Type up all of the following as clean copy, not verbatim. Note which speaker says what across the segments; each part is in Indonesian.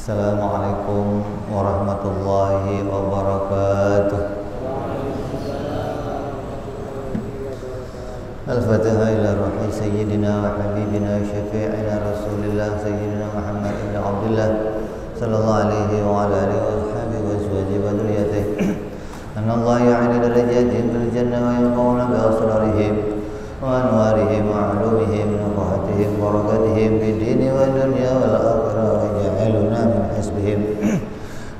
Speaker 1: Assalamualaikum warahmatullahi wabarakatuh. Al-Fatihah ila ruhi sayyidina wa habibina syafi'ina rasulillah sayyidina Muhammad ibn Abdullah sallallahu alaihi wa ala alihi wa sahbihi wa azwajihi wa dhurriyyatihi. Anallahu ya'ala darajatihim fil jannah wa yanfa'una bi asrarihim wa anwarihim wa ulumihim wa nafahatihim wa barakatihim fid dini wa dunya wal akhirah wa ja'aluna min hasbihim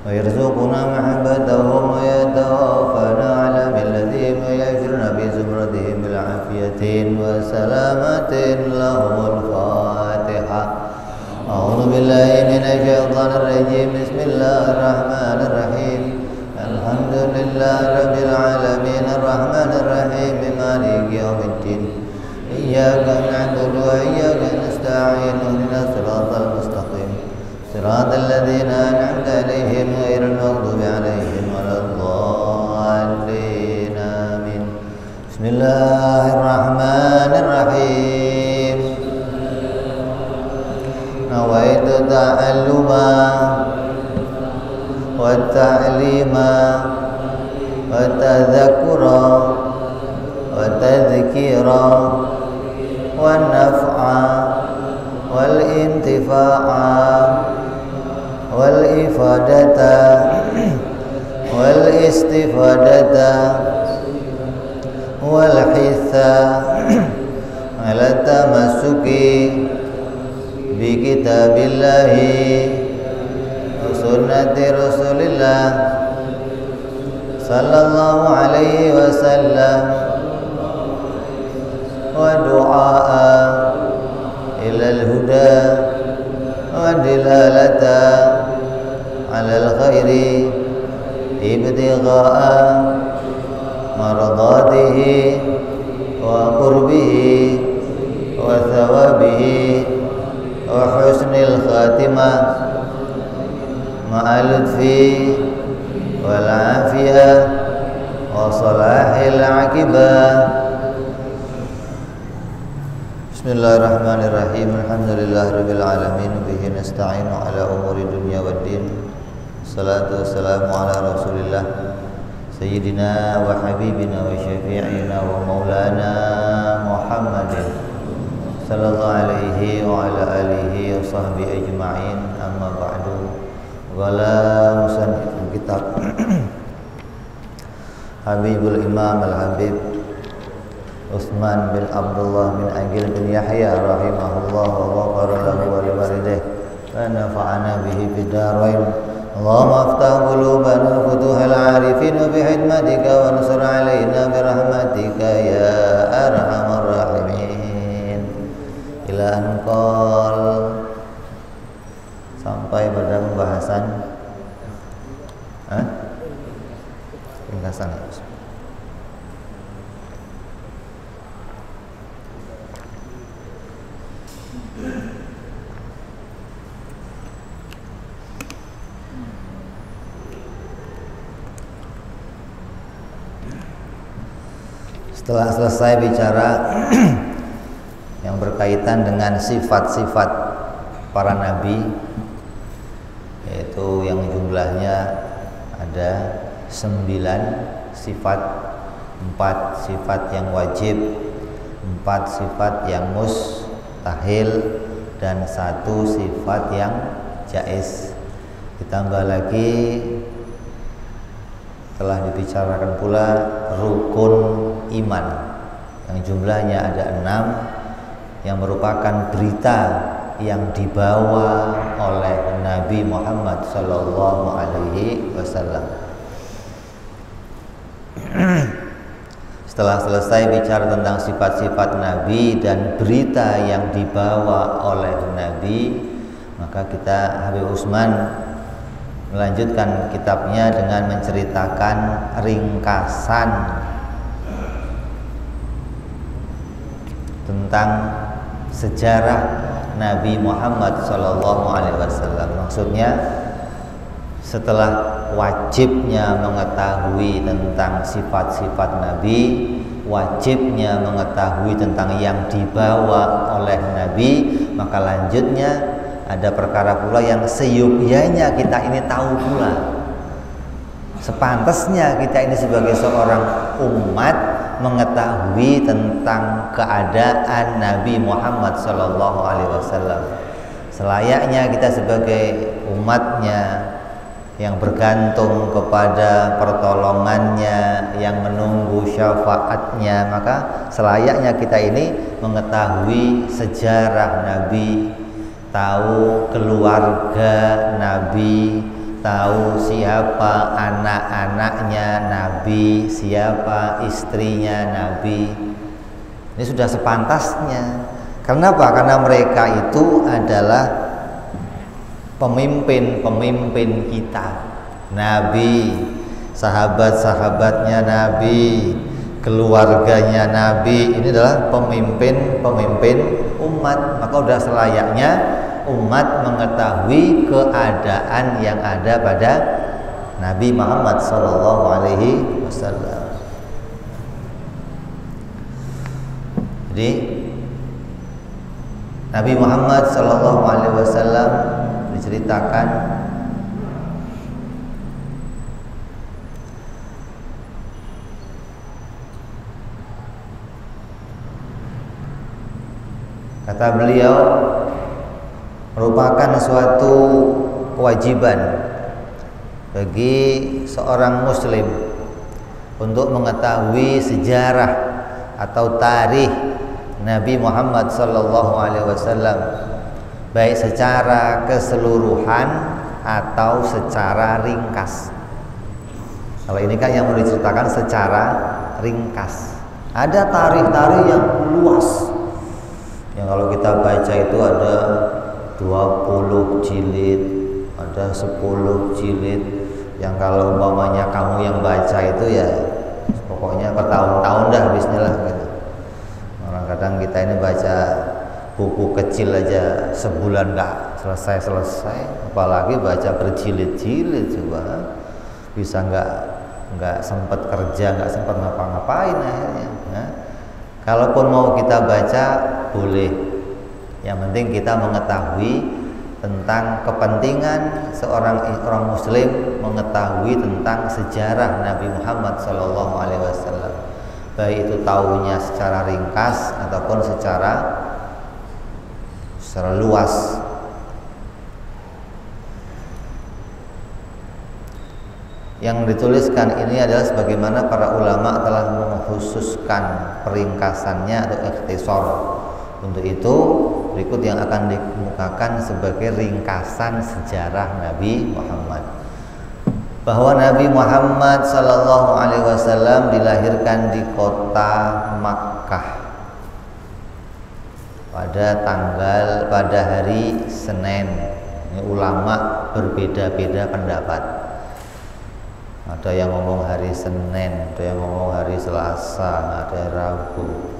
Speaker 1: wa yarzuquna mahabbatahum wa yatawaffana ala millatihim wa yajruna bi zumratihim bil afiyatin wa salamatin lahumul fatihah. A'udzu billahi minasy syaithanir rajim. Bismillahir rahim. Alhamdulillahi rabbil alamin arrahmanir rahim maliki yaumiddin. Iyyaka na'budu wa iyyaka nasta'in ihdinas siratal mustaqim siratal ladzina an'amta 'alaihim ghairil maghdubi 'alaihim waladdallin. Amin. Bismillahirrahmanirrahim. Nawaitu ta'alluma wa ta'lima wa tadhakkura wa tadhkira wa naf'a wal intifa'a wal ifadata wal istifadata wal hitha ala tamassuki bi kitabillahi sunnati rasulillah sallallahu alaihi wasallam wa du'a ila al-huda wa dilalata ala al-khairi ibtigha'a maradatihi wa qurbihi wa thawabihi wa husnil khatimah ma'al lutfi wal afiyah wa salahil aqibah. Bismillahirrahmanirrahim. Alhamdulillahirabbil alamin bihi nasta'inu ala umuri dunya waddin. Salatu wassalamu ala Rasulillah sayyidina wa habibina wa syafi'ina wa maulana Muhammadin sallallahu alaihi wa ala alihi wa sahbihi ajma'in. Amma ba'du. Wala musanniful kitab Habibul Imam Al-Habib Utsman bin Abdullah bin Aqil bin Yahya rahimahullah wa ghafara lahu wa liwalidayhi wa nafa'ana bihi fid dharain. Allahumma aftah qulubana futuhal arifin bi hikmatika wa ansur alaina bi rahmatika ya arhamar rahimin. Ila anqal, sampai pada pembahasan ringkasan. Setelah selesai bicara yang berkaitan dengan sifat-sifat para nabi, yaitu yang jumlahnya ada 9 sifat, 4 sifat yang wajib, 4 sifat yang mustahil, dan 1 sifat yang jaiz. Ditambah lagi telah dibicarakan pula rukun iman yang jumlahnya ada 6, yang merupakan berita yang dibawa oleh Nabi Muhammad sallallahu alaihi wasallam. Setelah selesai bicara tentang sifat-sifat Nabi dan berita yang dibawa oleh Nabi, maka Habib Utsman melanjutkan kitabnya dengan menceritakan ringkasan tentang sejarah Nabi Muhammad sallallahu alaihi wasallam. Maksudnya, setelah wajibnya mengetahui tentang sifat-sifat Nabi, wajibnya mengetahui tentang yang dibawa oleh Nabi, maka lanjutnya ada perkara pula yang seyogyanya kita ini tahu pula. Sepantasnya kita ini sebagai seorang umat mengetahui tentang keadaan Nabi Muhammad SAW. Selayaknya kita sebagai umatnya yang bergantung kepada pertolongannya, yang menunggu syafaatnya, maka selayaknya kita ini mengetahui sejarah Nabi, tahu keluarga Nabi, tahu siapa anak-anaknya Nabi, siapa istrinya Nabi. Ini sudah sepantasnya. Kenapa? Karena mereka itu adalah pemimpin-pemimpin kita. Nabi, sahabat-sahabatnya Nabi, keluarganya Nabi, ini adalah pemimpin-pemimpin umat. Maka sudah selayaknya umat mengetahui keadaan yang ada pada Nabi Muhammad SAW. Jadi Nabi Muhammad SAW diceritakan kata beliau merupakan suatu kewajiban bagi seorang muslim untuk mengetahui sejarah atau tarikh Nabi Muhammad SAW, baik secara keseluruhan atau secara ringkas. Kalau ini kan yang mau diceritakan secara ringkas. Ada tarikh-tarikh yang luas, yang kalau kita baca itu ada 20 jilid, ada 10 jilid, yang kalau umpamanya kamu yang baca itu ya pokoknya bertahun-tahun dah bismillah gitu. Orang kadang kita ini baca buku kecil aja sebulan nggak selesai, apalagi baca berjilid-jilid, coba bisa nggak sempat kerja, nggak sempat ngapa-ngapain akhirnya. Nah, kalaupun mau kita baca boleh, yang penting kita mengetahui tentang kepentingan orang muslim mengetahui tentang sejarah Nabi Muhammad SAW, baik itu tahunya secara ringkas ataupun secara luas. Yang dituliskan ini adalah sebagaimana para ulama telah mengkhususkan peringkasannya atau ikhtisar. Untuk itu berikut yang akan dikemukakan sebagai ringkasan sejarah Nabi Muhammad. Bahwa Nabi Muhammad SAW dilahirkan di kota Makkah pada hari Senin. Ini ulama berbeda-beda pendapat. Ada yang ngomong hari Senin, ada yang ngomong hari Selasa, ada Rabu.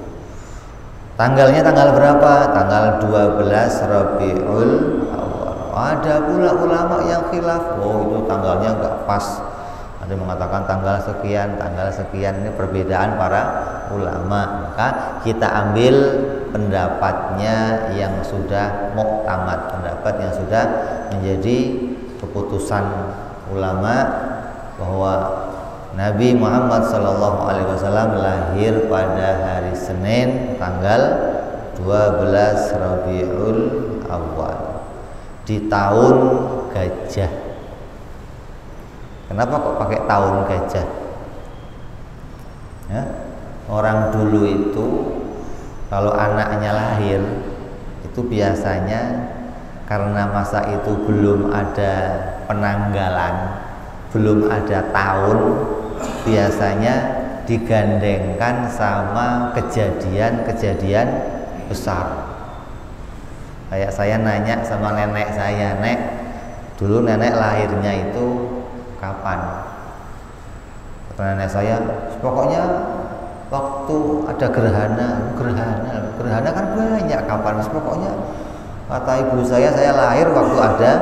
Speaker 1: Tanggalnya tanggal berapa? Tanggal 12 Rabiul Awal. Ada pula ulama yang khilaf, oh itu tanggalnya enggak pas. Ada yang mengatakan tanggal sekian. Ini perbedaan para ulama. Maka kita ambil pendapatnya yang sudah muktamad, pendapat yang sudah menjadi keputusan ulama, bahwa Nabi Muhammad SAW lahir pada hari Senin tanggal 12 Rabiul Awal di tahun gajah. Kenapa kok pakai tahun gajah? Ya, orang dulu itu kalau anaknya lahir itu biasanya karena masa itu belum ada penanggalan, belum ada tahun, biasanya digandengkan sama kejadian-kejadian besar. Kayak saya nanya sama nenek saya, "Nek, dulu nenek lahirnya itu kapan?" Kata nenek saya, "Pokoknya waktu ada gerhana kan banyak kapan. Pokoknya kata ibu saya lahir waktu ada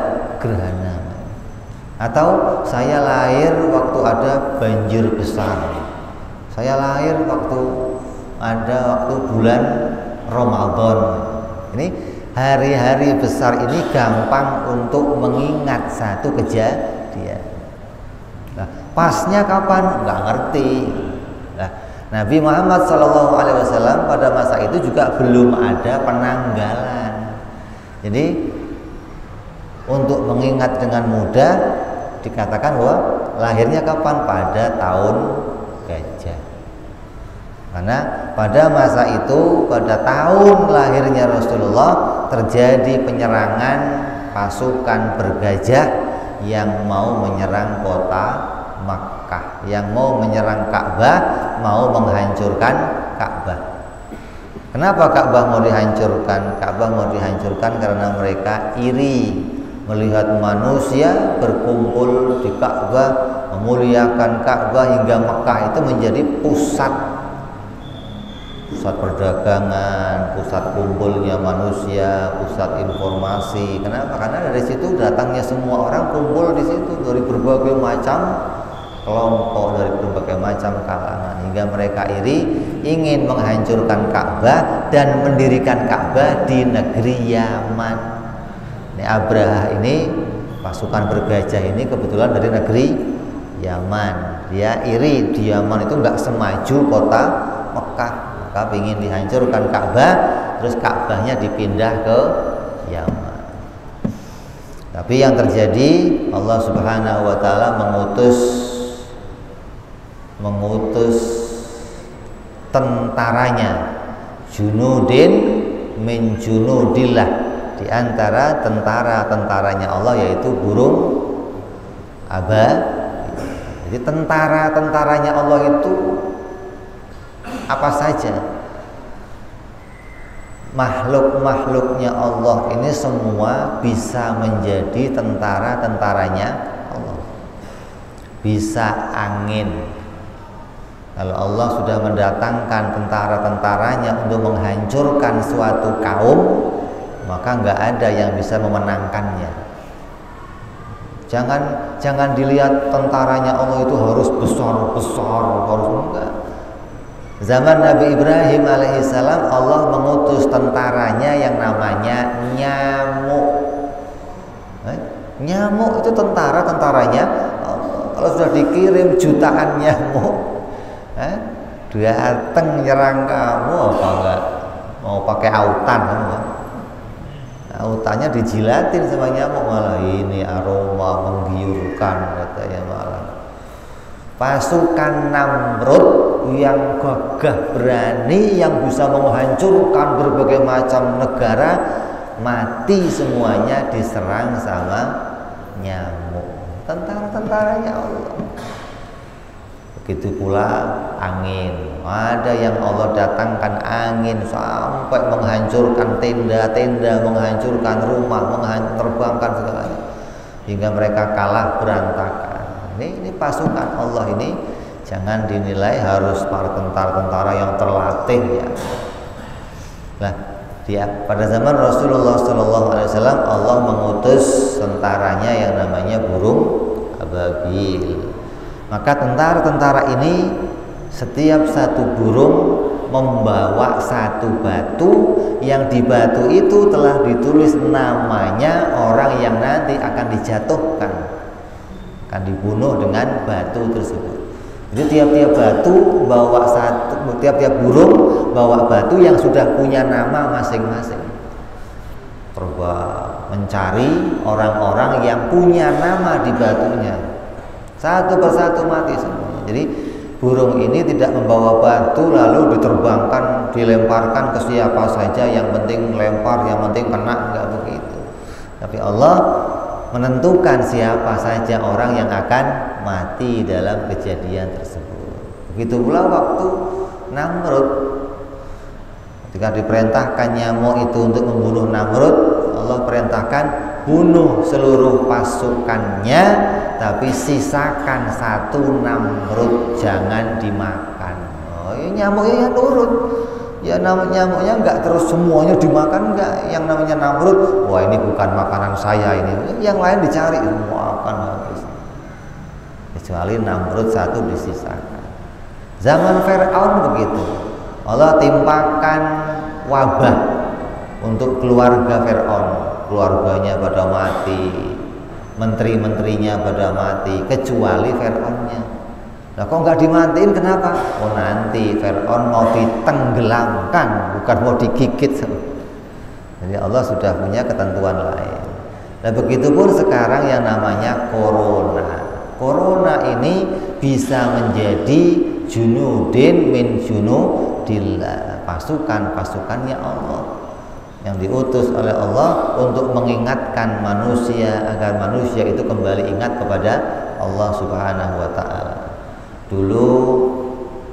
Speaker 1: gerhana. Atau saya lahir waktu ada banjir besar. Saya lahir waktu bulan Ramadan." Ini hari-hari besar ini gampang untuk mengingat satu kejadian. Nah, pasnya kapan? Nggak ngerti. Nah, Nabi Muhammad SAW pada masa itu juga belum ada penanggalan. Jadi untuk mengingat dengan mudah dikatakan bahwa lahirnya kapan? Pada tahun gajah. Karena pada masa itu, pada tahun lahirnya Rasulullah, terjadi penyerangan pasukan bergajah yang mau menyerang kota Makkah, yang mau menyerang Ka'bah, mau menghancurkan Ka'bah. Kenapa Ka'bah mau dihancurkan? Ka'bah mau dihancurkan karena mereka iri melihat manusia berkumpul di Ka'bah, memuliakan Ka'bah hingga Makkah itu menjadi pusat perdagangan, pusat kumpulnya manusia, pusat informasi. Kenapa? Karena dari situ datangnya semua orang kumpul di situ dari berbagai macam kelompok, dari berbagai macam kalangan, hingga mereka iri ingin menghancurkan Ka'bah dan mendirikan Ka'bah di negeri Yaman. Ini Abraha ini, pasukan bergajah ini kebetulan dari negeri Yaman. Dia iri di Yaman itu nggak semaju kota Mekah, maka ingin dihancurkan Ka'bah, terus Ka'bahnya dipindah ke Yaman. Tapi yang terjadi, Allah Subhanahu wa taala mengutus tentaranya, junudin min junudillah, di antara tentara-tentaranya Allah, yaitu burung ababil. Jadi tentara-tentaranya Allah itu apa saja? Makhluk-makhluknya Allah ini semua bisa menjadi tentara-tentaranya Allah. Bisa angin. Kalau Allah sudah mendatangkan tentara-tentaranya untuk menghancurkan suatu kaum, maka nggak ada yang bisa memenangkannya. Jangan dilihat tentaranya Allah itu harus besar-besar, harus enggak. Zaman Nabi Ibrahim alaihissalam, Allah mengutus tentaranya yang namanya nyamuk. Nyamuk itu tentaranya Allah. Kalau sudah dikirim jutaan nyamuk, datang nyerang kamu, apa enggak mau pakai autan kamu? Autannya dijilatin sama nyamuk, malah ini aroma menggiurkan katanya. Malah pasukan Namrud yang gagah berani, yang bisa menghancurkan berbagai macam negara, mati semuanya diserang sama nyamuk. Tentara-tentaranya Allah. Begitu pula angin. Ada yang Allah datangkan angin sampai menghancurkan tenda-tenda, menghancurkan rumah, menerbangkan segalanya, hingga mereka kalah berantakan. Ini pasukan Allah ini jangan dinilai harus para tentara-tentara yang terlatih ya. Nah, pada zaman Rasulullah SAW, Allah mengutus tentaranya yang namanya burung ababil. Maka tentara-tentara ini setiap satu burung membawa satu batu, yang di batu itu telah ditulis namanya orang yang nanti akan dijatuhkan, akan dibunuh dengan batu tersebut. Jadi tiap-tiap batu bawa satu, tiap-tiap burung bawa batu yang sudah punya nama masing-masing. Terbang mencari orang-orang yang punya nama di batunya. Satu persatu mati semuanya. Jadi burung ini tidak membawa batu lalu diterbangkan, dilemparkan ke siapa saja, yang penting lempar, yang penting kena, enggak begitu. Tapi Allah menentukan siapa saja orang yang akan mati dalam kejadian tersebut. Begitu pula waktu Namrud, ketika diperintahkan nyamuk itu untuk membunuh Namrud, Allah perintahkan bunuh seluruh pasukannya, tapi sisakan satu Namrud, jangan dimakan. Oh, ya nyamuknya yang nurut. Ya nyamuknya enggak terus semuanya dimakan, enggak. Yang namanya Namrud, wah ini bukan makanan saya ini. Yang lain dicari semua akan habis. Kecuali Namrud satu disisakan. Zaman Fir'aun begitu. Allah timpakan wabah. untuk keluarga Fir'aun, keluarganya pada mati, menteri-menterinya pada mati, kecuali Fir'aunnya. Nah kok nggak dimatiin, kenapa? Oh nanti Fir'aun mau ditenggelamkan, bukan mau digigit. Jadi Allah sudah punya ketentuan lain. Nah begitupun sekarang yang namanya corona. Corona ini bisa menjadi junudin min junudillah, pasukan-pasukannya Allah yang diutus oleh Allah untuk mengingatkan manusia agar manusia itu kembali ingat kepada Allah Subhanahu wa taala. Dulu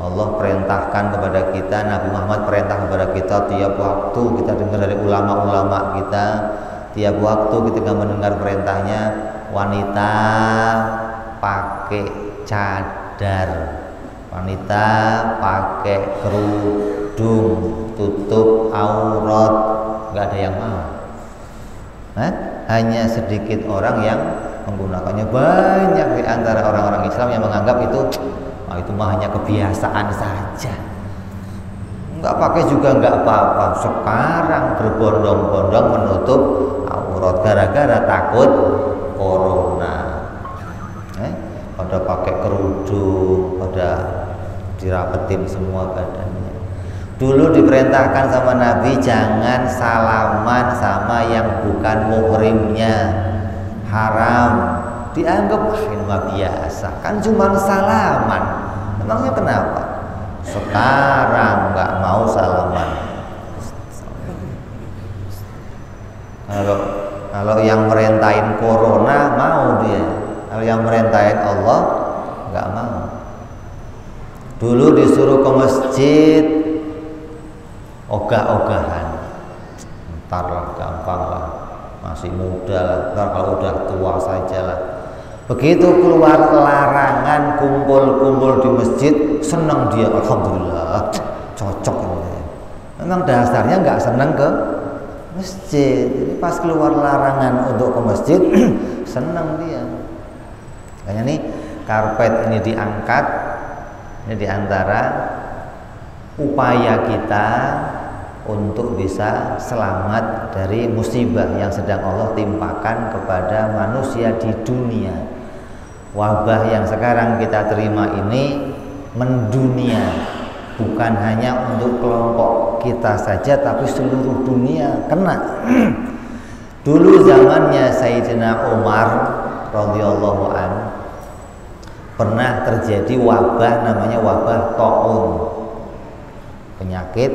Speaker 1: Allah perintahkan kepada kita, Nabi Muhammad perintah kepada kita, tiap waktu kita dengar dari ulama-ulama kita, tiap waktu ketika mendengar perintahnya, wanita pakai cadar, wanita pakai kerudung, tutup aurat, nggak ada yang mau. Hanya sedikit orang yang menggunakannya. Banyak di antara orang-orang Islam yang menganggap itu mah hanya kebiasaan saja, nggak pakai juga nggak apa-apa. Sekarang berbondong-bondong menutup aurat gara-gara takut corona. Pada pakai kerudung, pada dirapetin semua badannya. Dulu diperintahkan sama Nabi jangan salaman sama yang bukan muhrimnya, haram. Dianggap ini mah biasa, kan cuma salaman. Emangnya kenapa? Sekarang nggak mau salaman. Kalau yang merintahin corona mau dia, kalau yang merintahin Allah nggak mau. Dulu disuruh ke masjid ogah-ogahan, ntar lah, gampang lah, masih muda lah, ntar kalau udah tua saja lah. Begitu keluar larangan kumpul-kumpul di masjid, senang dia, alhamdulillah, cocok ini. Memang dasarnya nggak senang ke masjid, jadi pas keluar larangan untuk ke masjid, senang dia. Kayaknya nih karpet ini diangkat, ini diantara upaya kita untuk bisa selamat dari musibah yang sedang Allah timpakan kepada manusia di dunia. Wabah yang sekarang kita terima ini mendunia, bukan hanya untuk kelompok kita saja, tapi seluruh dunia kena. Dulu zamannya Sayyidina Umar radhiyallahu an pernah terjadi wabah namanya wabah taun, penyakit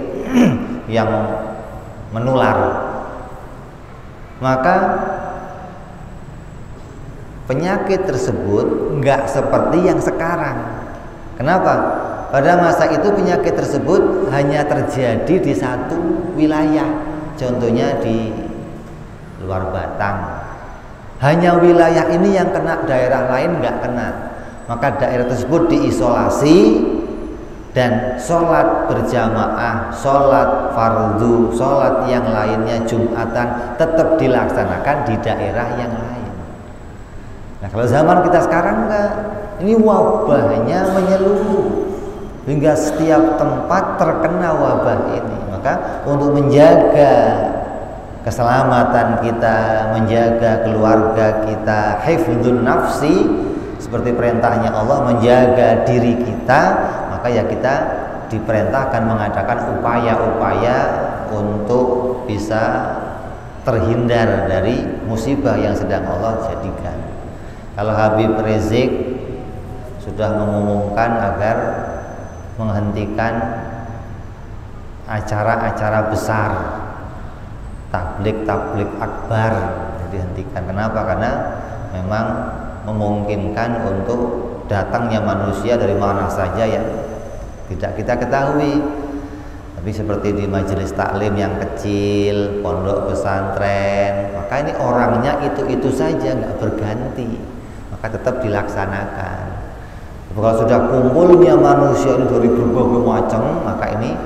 Speaker 1: yang menular. Maka penyakit tersebut nggak seperti yang sekarang. Kenapa? Pada masa itu penyakit tersebut hanya terjadi di satu wilayah, contohnya di luar Batang. Hanya wilayah ini yang kena, daerah lain nggak kena. Maka daerah tersebut diisolasi dan sholat berjamaah, sholat fardu, sholat yang lainnya Jumatan tetap dilaksanakan di daerah yang lain. Nah kalau zaman kita sekarang enggak, ini wabahnya menyeluruh hingga setiap tempat terkena wabah ini. Maka untuk menjaga keselamatan kita, menjaga keluarga kita, hifdzun nafsi, seperti perintahnya Allah, menjaga diri kita, maka ya kita diperintahkan mengadakan upaya-upaya untuk bisa terhindar dari musibah yang sedang Allah jadikan. Kalau Habib Rizik sudah mengumumkan agar menghentikan acara-acara besar, tablik akbar, dihentikan. Kenapa? Karena memang memungkinkan untuk datangnya manusia dari mana saja yang tidak kita ketahui. Tapi seperti di majelis taklim yang kecil, pondok pesantren, maka ini orangnya itu saja, nggak berganti, maka tetap dilaksanakan. Kalau sudah kumpulnya manusia ini dari berbagai macam, maka ini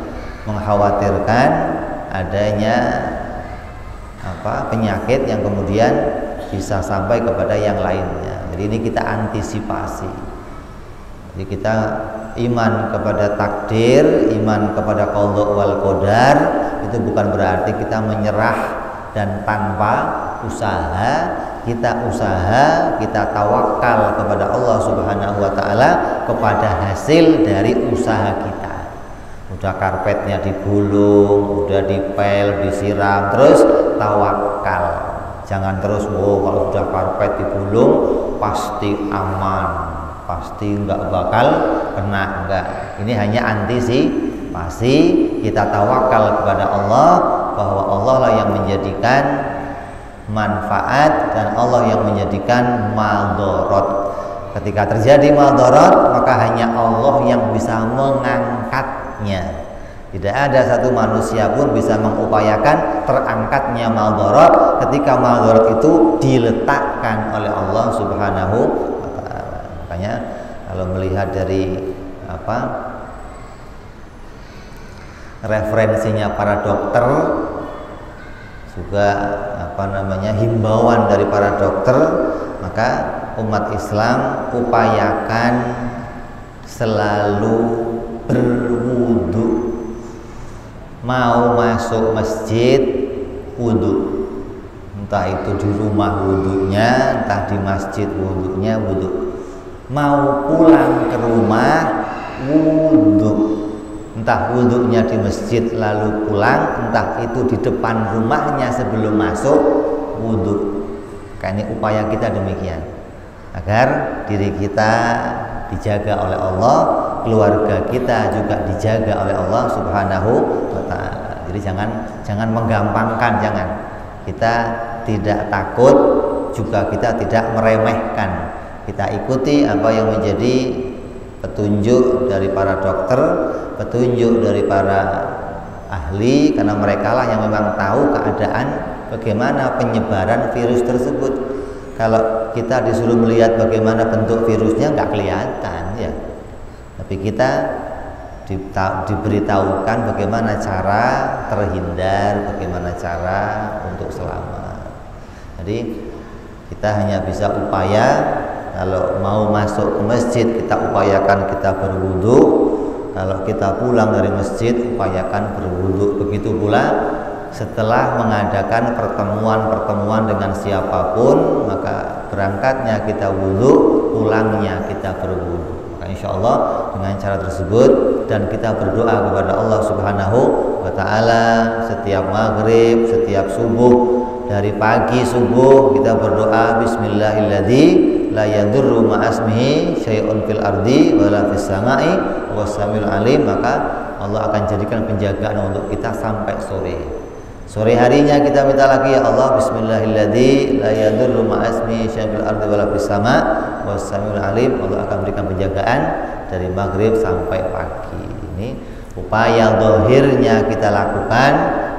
Speaker 1: mengkhawatirkan adanya penyakit yang kemudian bisa sampai kepada yang lainnya. Jadi ini kita antisipasi. Jadi kita iman kepada takdir, iman kepada qadha wal qadar, itu bukan berarti kita menyerah dan tanpa usaha. Kita usaha, kita tawakal kepada Allah Subhanahu wa taala kepada hasil dari usaha kita. Udah karpetnya digulung, udah dipel, disiram, terus tawakal. Jangan terus kalau sudah karpet digulung pasti aman, pasti nggak bakal kena, enggak. Ini hanya antisipasi. Kita tawakal kepada Allah bahwa Allah lah yang menjadikan manfaat dan Allah yang menjadikan madorot. Ketika terjadi madorot, maka hanya Allah yang bisa mengangkatnya. Tidak ada satu manusia pun bisa mengupayakan terangkatnya madorot ketika madorot itu diletakkan oleh Allah Subhanahu wa ta'ala. Makanya kalau melihat dari referensinya para dokter, juga himbauan dari para dokter, maka umat Islam upayakan selalu berwudu. Mau masuk masjid wudu, entah itu di rumah wudunya, entah di masjid wudunya wudu. Mau pulang ke rumah wudu, entah wudunya di masjid lalu pulang, entah itu di depan rumahnya sebelum masuk wudu. Karena ini upaya kita demikian, agar diri kita dijaga oleh Allah, keluarga kita juga dijaga oleh Allah Subhanahu wa ta'ala. Jadi jangan menggampangkan, jangan. Kita tidak takut, juga kita tidak meremehkan. Kita ikuti apa yang menjadi petunjuk dari para dokter, petunjuk dari para ahli, karena mereka lah yang memang tahu keadaan bagaimana penyebaran virus tersebut. Kalau kita disuruh melihat bagaimana bentuk virusnya nggak kelihatan ya, tapi kita diberitahukan bagaimana cara terhindar, bagaimana cara untuk selamat. Jadi kita hanya bisa upaya, kalau mau masuk ke masjid kita upayakan kita berwudu, kalau kita pulang dari masjid upayakan berwudu. Begitu pula setelah mengadakan pertemuan-pertemuan dengan siapapun, maka berangkatnya kita wudu, pulangnya kita berwudu. Maka insya Allah dengan cara tersebut, dan kita berdoa kepada Allah Subhanahu wa ta'ala setiap maghrib, setiap subuh, dari pagi subuh kita berdoa bismillahilladzi la yadurru ma'asmihi syai'un fil ardi wala fis sama'i wasamil alim. Maka Allah akan jadikan penjagaan untuk kita sampai sore. Sore harinya kita minta lagi, ya Allah bismillahilladzi la yadurru ma'asmihi syai'un fil ardi wala fis sama'i wasamil alim. Allah akan berikan penjagaan dari maghrib sampai pagi. Ini upaya zahirnya kita lakukan,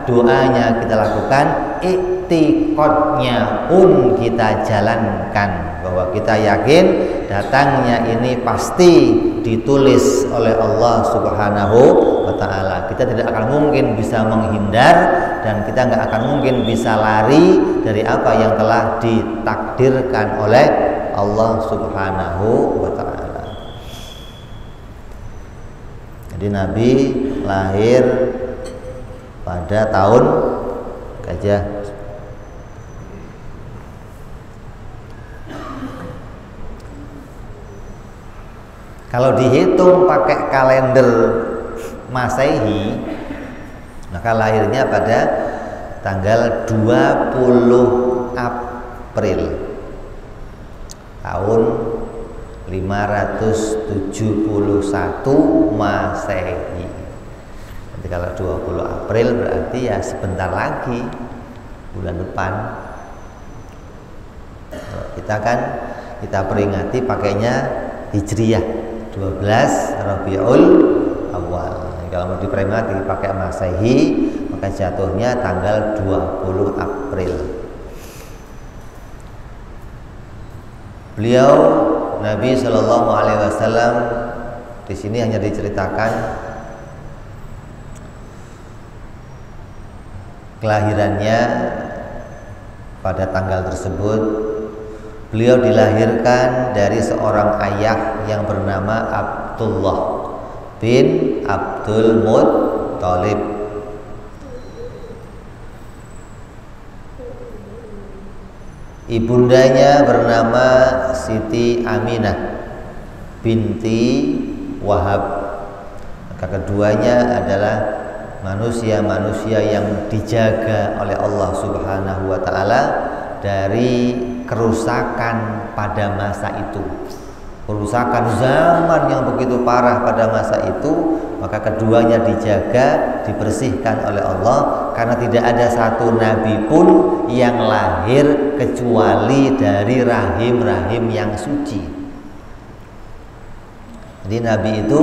Speaker 1: doanya kita lakukan, iktiqadnya pun kita jalankan, bahwa kita yakin datangnya ini pasti ditulis oleh Allah Subhanahu wa ta'ala. Kita tidak akan mungkin bisa menghindar, dan kita nggak akan mungkin bisa lari dari apa yang telah ditakdirkan oleh Allah Subhanahu wa ta'ala. Jadi Nabi lahir pada tahun Gajah. Kalau dihitung pakai kalender Masehi, maka lahirnya pada tanggal 20 April tahun 571 Masehi. Jadi kalau 20 April berarti ya sebentar lagi, bulan depan. Kita peringati pakainya Hijriyah 12 Rabiul Awal. Kalau mau diperingati pakai Masehi, maka jatuhnya tanggal 20 April. Beliau Nabi Shallallahu Alaihi Wasallam di sini hanya diceritakan kelahirannya pada tanggal tersebut. Beliau dilahirkan dari seorang ayah yang bernama Abdullah bin Abdul Muttalib. Ibundanya bernama Siti Aminah binti Wahab. Maka keduanya adalah manusia-manusia yang dijaga oleh Allah Subhanahu wa taala dari kerusakan pada masa itu. Kerusakan zaman yang begitu parah pada masa itu, maka keduanya dijaga, dibersihkan oleh Allah, karena tidak ada satu nabi pun yang lahir kecuali dari rahim-rahim yang suci. Jadi nabi itu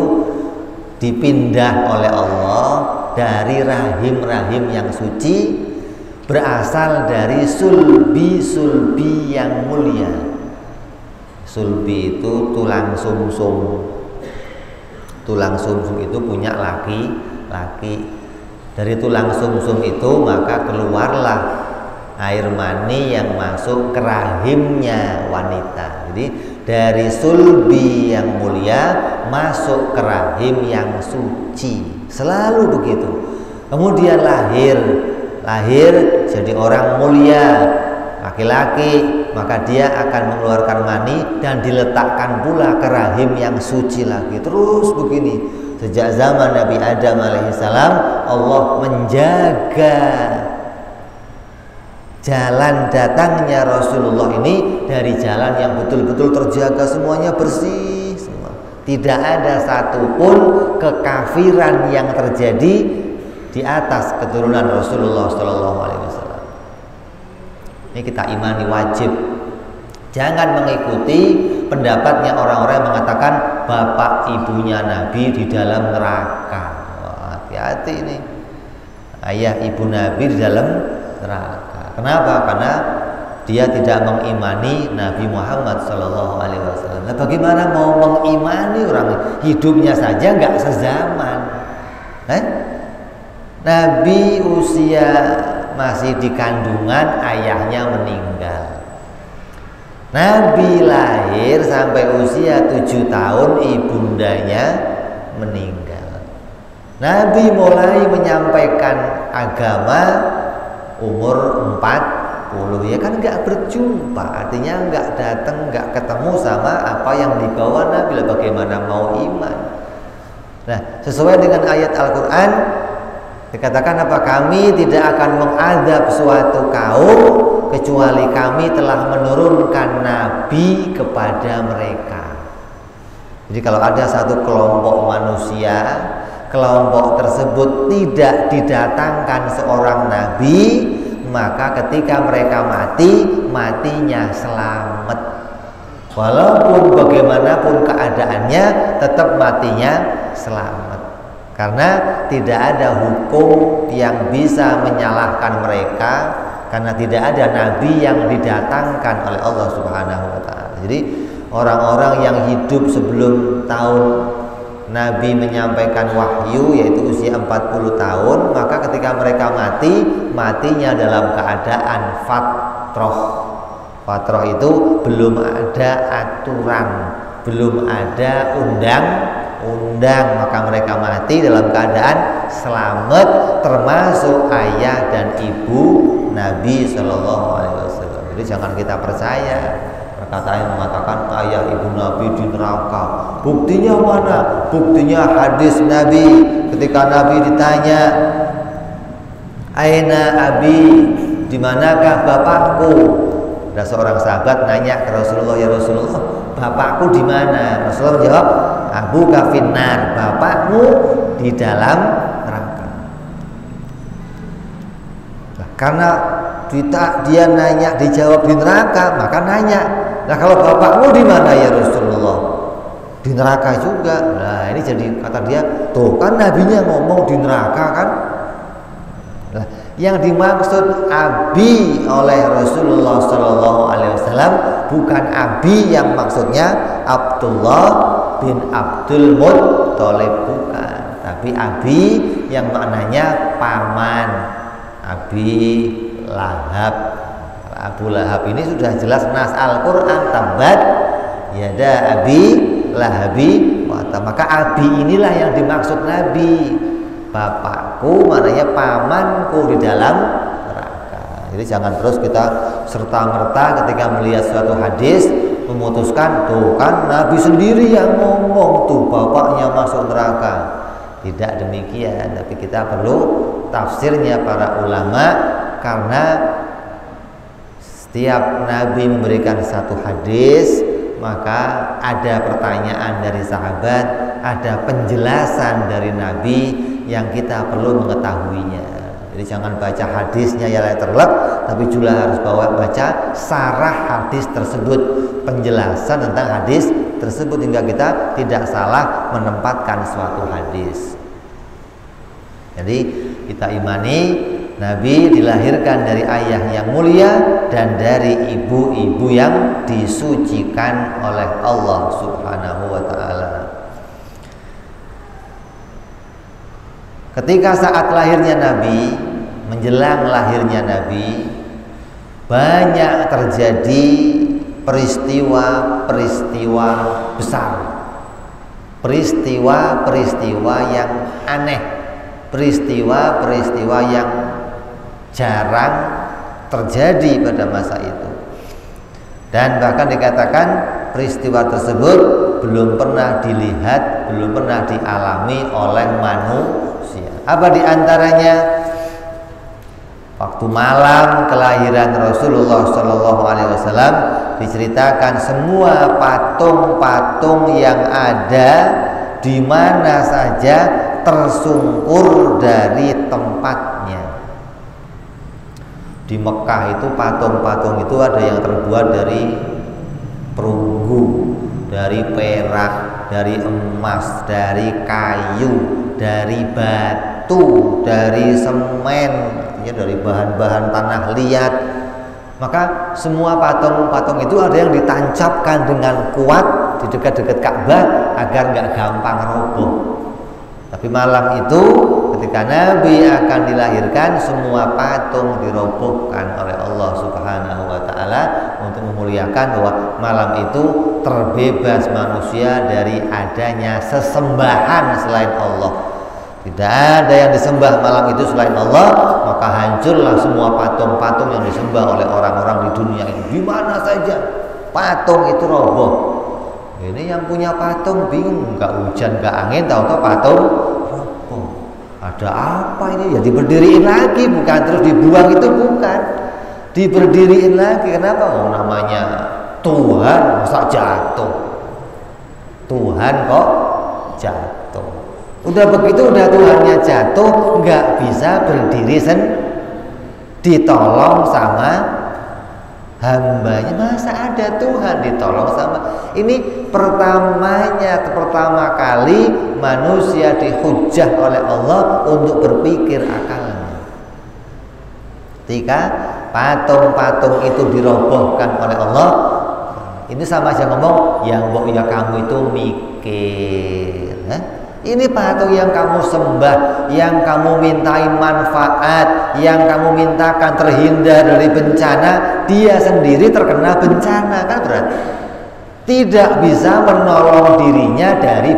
Speaker 1: dipindah oleh Allah dari rahim-rahim yang suci, berasal dari sulbi-sulbi yang mulia. Sulbi itu tulang sumsum. Tulang sumsum itu punya laki-laki. Dari tulang sumsum itu maka keluarlah air mani yang masuk ke rahimnya wanita. Jadi dari sulbi yang mulia masuk ke rahim yang suci. Selalu begitu. Kemudian lahir jadi orang mulia, laki-laki, maka dia akan mengeluarkan mani dan diletakkan pula ke rahim yang suci lagi. Terus begini sejak zaman Nabi Adam alaihissalam. Allah menjaga jalan datangnya Rasulullah ini dari jalan yang betul-betul terjaga, semuanya bersih semua. Tidak ada satupun kekafiran yang terjadi di atas keturunan Rasulullah Shallallahu Alaihi Wasallam. Ini kita imani wajib. Jangan mengikuti pendapatnya orang-orang yang mengatakan bapak ibunya Nabi di dalam neraka. Hati-hati ini. Ayah ibu Nabi di dalam neraka. Kenapa? Karena dia tidak mengimani Nabi Muhammad Shallallahu Alaihi Wasallam. Nah, bagaimana mau mengimani orang hidupnya saja nggak sezaman? Nabi usia masih di kandungan, ayahnya meninggal. Nabi lahir sampai usia 7 tahun, ibundanya meninggal. Nabi mulai menyampaikan agama umur 40, ya kan nggak berjumpa, artinya nggak datang, nggak ketemu sama apa yang dibawa Nabi. Bagaimana mau iman? Nah, sesuai dengan ayat Al-Quran dikatakan apa? Kami tidak akan mengadab suatu kaum kecuali kami telah menurunkan nabi kepada mereka. Jadi kalau ada satu kelompok manusia, kelompok tersebut tidak didatangkan seorang nabi, maka ketika mereka mati, matinya selamat. Walaupun bagaimanapun keadaannya, tetap matinya selamat. Karena tidak ada hukum yang bisa menyalahkan mereka, karena tidak ada nabi yang didatangkan oleh Allah Subhanahu wa taala. Jadi orang-orang yang hidup sebelum tahun Nabi menyampaikan wahyu, yaitu usia 40 tahun, maka ketika mereka mati, matinya dalam keadaan fatrah. Fatrah itu belum ada aturan, belum ada undang, maka mereka mati dalam keadaan selamat, termasuk ayah dan ibu Nabi Shallallahu Alaihi Wasallam. Jadi jangan kita percaya perkataan yang mengatakan ayah ibu Nabi di neraka. Buktinya mana? Buktinya hadis Nabi ketika Nabi ditanya, Aina abi, di manakah bapakku? Ada seorang sahabat nanya ke Rasulullah, ya Rasulullah, bapakku di mana? Rasulullah menjawab, Abu kafinar, bapakmu di dalam neraka. Nah, karena dia nanya dijawab di neraka, maka nanya, nah kalau bapakmu di mana ya Rasulullah? Di neraka juga. Nah ini jadi kata dia, tuh kan nabinya ngomong di neraka kan. Nah, yang dimaksud abi oleh Rasulullah Shallallahu Alaihi Wasallam bukan abi yang maksudnya Abdullah bin Abdul Muttalib, bukan, tapi abi yang maknanya paman, Abi Lahab. Abu Lahab ini sudah jelas nas Al-Quran, tabat yada abi lahabi wata. Maka abi inilah yang dimaksud Nabi. Bapakku maknanya pamanku di dalam neraka. Jadi jangan terus kita serta-merta ketika melihat suatu hadis memutuskan tuh kan Nabi sendiri yang ngomong tuh bapaknya masuk neraka. Tidak demikian, tapi kita perlu tafsirnya para ulama, karena setiap Nabi memberikan satu hadis maka ada pertanyaan dari sahabat, ada penjelasan dari Nabi yang kita perlu mengetahuinya. Jadi jangan baca hadisnya ya terlek, tapi juga harus baca sarah hadis tersebut, penjelasan tentang hadis tersebut, hingga kita tidak salah menempatkan suatu hadis. Jadi kita imani Nabi dilahirkan dari ayah yang mulia dan dari ibu-ibu yang disucikan oleh Allah Subhanahu wa ta'ala. Ketika saat lahirnya Nabi, menjelang lahirnya Nabi, banyak terjadi peristiwa-peristiwa besar, peristiwa-peristiwa yang aneh, peristiwa-peristiwa yang jarang terjadi pada masa itu. Dan bahkan dikatakan peristiwa tersebut belum pernah dilihat, belum pernah dialami oleh manusia. Apa diantaranya? Waktu malam kelahiran Rasulullah SAW diceritakan semua patung-patung yang ada di mana saja tersungkur dari tempatnya. Di Mekah itu patung-patung itu ada yang terbuat dari perunggu, dari perak, dari emas, dari kayu, dari batu, dari semen, ya dari bahan-bahan tanah liat. Maka semua patung-patung itu ada yang ditancapkan dengan kuat di dekat-dekat Ka'bah agar nggak gampang roboh. Tapi malam itu ketika Nabi akan dilahirkan, semua patung dirobohkan oleh Allah Subhanahu wa ta'ala untuk memuliakan bahwa malam itu terbebas manusia dari adanya sesembahan selain Allah. Tidak ada yang disembah malam itu selain Allah, maka hancurlah semua patung-patung yang disembah oleh orang-orang di dunia ini. Di mana saja patung itu roboh. Ini yang punya patung bingung, nggak hujan nggak angin, tahu-tahu patung roboh. Ada apa ini? Ya diberdiriin lagi, bukan terus dibuang, itu bukan. Diberdiriin lagi. Kenapa? Oh, namanya Tuhan, masa jatuh? Tuhan kok jatuh? Udah begitu, udah Tuhannya jatuh, nggak bisa berdiri ditolong sama hambanya. Masa ada Tuhan ditolong sama? Ini pertama kali manusia dihujah oleh Allah untuk berpikir akalnya. Ketika patung-patung itu dirobohkan oleh Allah, ini sama aja ngomong yang ya kamu itu mikir. Ini patung yang kamu sembah, yang kamu mintai manfaat, yang kamu mintakan terhindar dari bencana, dia sendiri terkena bencana, kan berarti tidak bisa menolong dirinya dari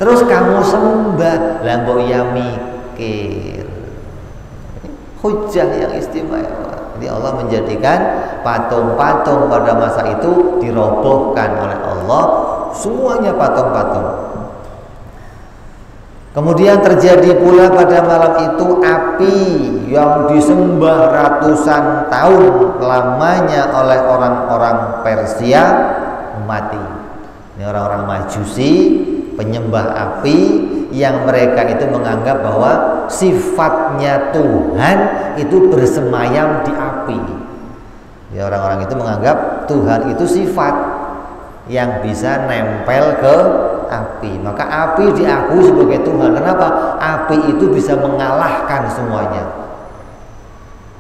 Speaker 1: terus kamu sembah, lah mbok ya mikir. Hujah yang istimewa. Jadi Allah menjadikan patung-patung pada masa itu dirobohkan oleh Allah, semuanya patung-patung. Kemudian terjadi pula pada malam itu api yang disembah ratusan tahun lamanya oleh orang-orang Persia mati. Ini orang-orang Majusi, penyembah api, yang mereka itu menganggap bahwa sifatnya Tuhan itu bersemayam di api. Ya, orang-orang itu menganggap Tuhan itu sifat yang bisa nempel ke api, maka api diakui sebagai Tuhan. Kenapa? Api itu bisa mengalahkan semuanya.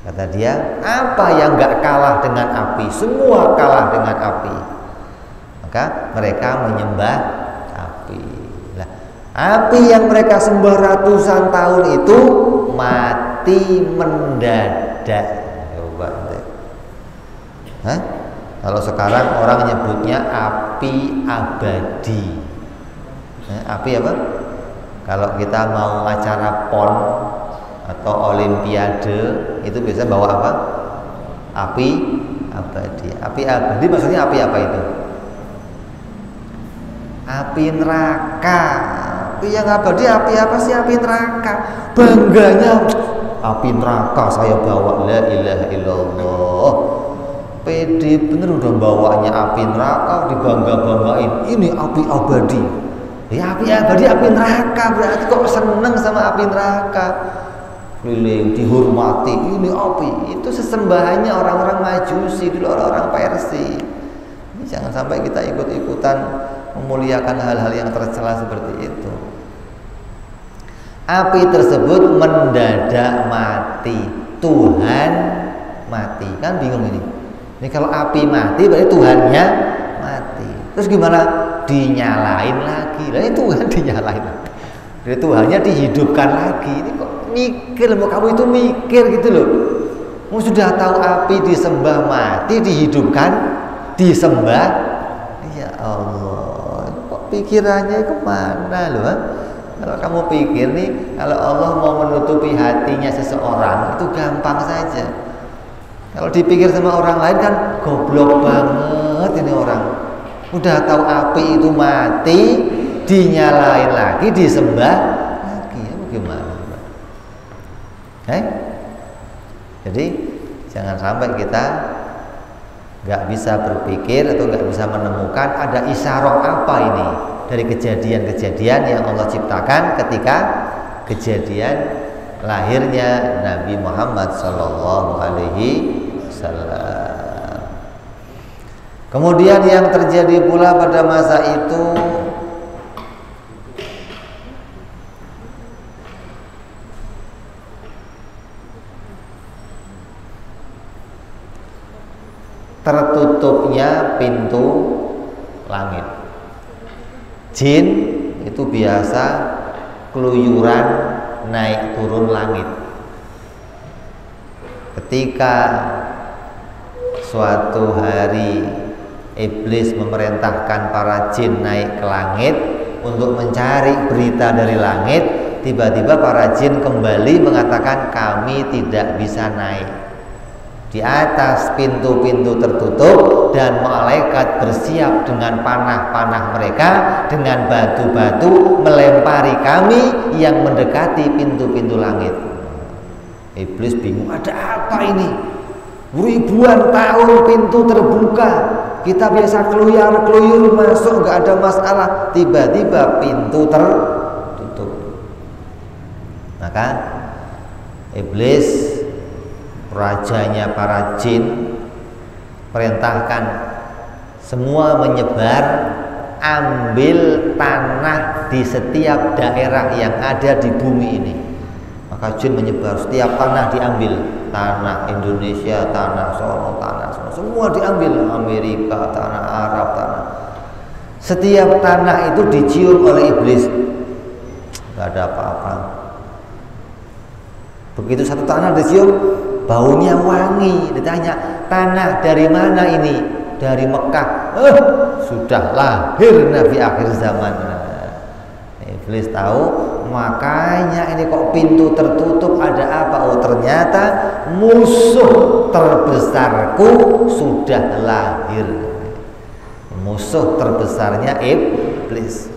Speaker 1: Kata dia, apa yang gak kalah dengan api? Semua kalah dengan api. Maka mereka menyembah api. Nah, api yang mereka sembah ratusan tahun itu mati mendadak. Coba deh. Kalau sekarang orang nyebutnya api abadi. Api apa? Kalau kita mau acara PON atau olimpiade itu biasanya bawa apa? Api abadi. Api abadi maksudnya api apa itu? Api neraka. Api yang abadi api apa sih? Api neraka. Bangganya api neraka saya bawa, la ilaha illallah. Pede bener udah bawanya api neraka, dibangga-banggain. Ini api abadi. Ya api abadi api neraka, berarti kok seneng sama api neraka. Keliling dihormati, ini api. Itu sesembahannya orang-orang Majusi dulu, orang-orang Persia. Ini jangan sampai kita ikut-ikutan memuliakan hal-hal yang tercela seperti itu. Api tersebut mendadak mati. Tuhan mati. Kan bingung ini. Ini kalau api mati berarti Tuhannya mati. Terus gimana? Dinyalain lagi. Lah Tuhan dinyalain lagi. Jadi Tuhannya dihidupkan lagi. Ini kok mikir, mau kamu itu mikir gitu loh. Mau sudah tahu api disembah mati, dihidupkan, disembah. Ya Allah, kok pikirannya kemana loh? Kalau kamu pikir nih, kalau Allah mau menutupi hatinya seseorang itu gampang saja. Kalau dipikir sama orang lain kan goblok banget ini orang. Udah tahu api itu mati, dinyalain lagi, disembah lagi, ya bagaimana? Jadi jangan sampai kita nggak bisa berpikir atau nggak bisa menemukan ada isyarat apa ini dari kejadian-kejadian yang Allah ciptakan ketika kejadian lahirnya Nabi Muhammad Sallallahu Alaihi Wasallam. Kemudian yang terjadi pula pada masa itu tertutupnya pintu langit. Jin itu biasa keluyuran naik turun langit. Ketika suatu hari iblis memerintahkan para jin naik ke langit untuk mencari berita dari langit, tiba-tiba para jin kembali mengatakan kami tidak bisa naik. Di atas pintu-pintu tertutup dan malaikat bersiap dengan panah-panah mereka, dengan batu-batu melempari kami yang mendekati pintu-pintu langit. Iblis bingung, ada apa ini? Ribuan tahun pintu terbuka, kita biasa keluyur masuk nggak ada masalah, tiba-tiba pintu tertutup. Maka iblis, rajanya para jin, perintahkan semua menyebar, ambil tanah di setiap daerah yang ada di bumi ini. Maka jin menyebar, setiap tanah diambil, tanah Indonesia, tanah Solo, tanah semua diambil, Amerika, tanah Arab, tanah. Setiap tanah itu dicium oleh iblis, nggak ada apa-apa. Begitu satu tanah dicium, baunya wangi. Ditanya, tanah dari mana ini? Dari Mekah. Sudah lahir Nabi akhir zaman. Iblis tahu, makanya ini kok pintu tertutup, ada apa? Oh ternyata musuh terbesarku sudah lahir. Musuh terbesarnya iblis,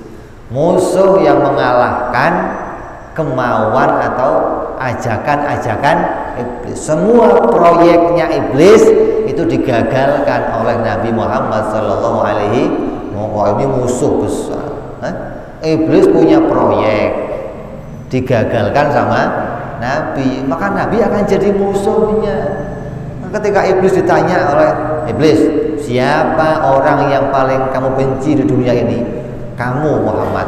Speaker 1: musuh yang mengalahkan kemauan atau ajakan-ajakan iblis. Semua proyeknya iblis itu digagalkan oleh Nabi Muhammad Sallallahu Alaihi Wasallam. Ini musuh besar. Iblis punya proyek, digagalkan sama Nabi, maka Nabi akan jadi musuhnya. Ketika iblis ditanya oleh iblis, siapa orang yang paling kamu benci di dunia ini? Kamu Muhammad.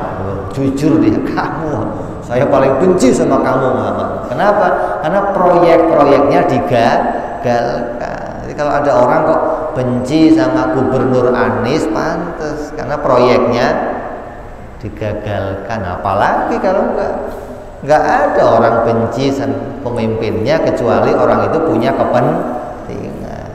Speaker 1: Jujur dia, kamu. Saya paling benci sama kamu Muhammad. Kenapa? Karena proyek-proyeknya digagalkan. Jadi kalau ada orang kok benci sama Gubernur Anies, pantas karena proyeknya digagalkan. Apalagi kalau enggak ada orang benci sama pemimpinnya kecuali orang itu punya kepentingan.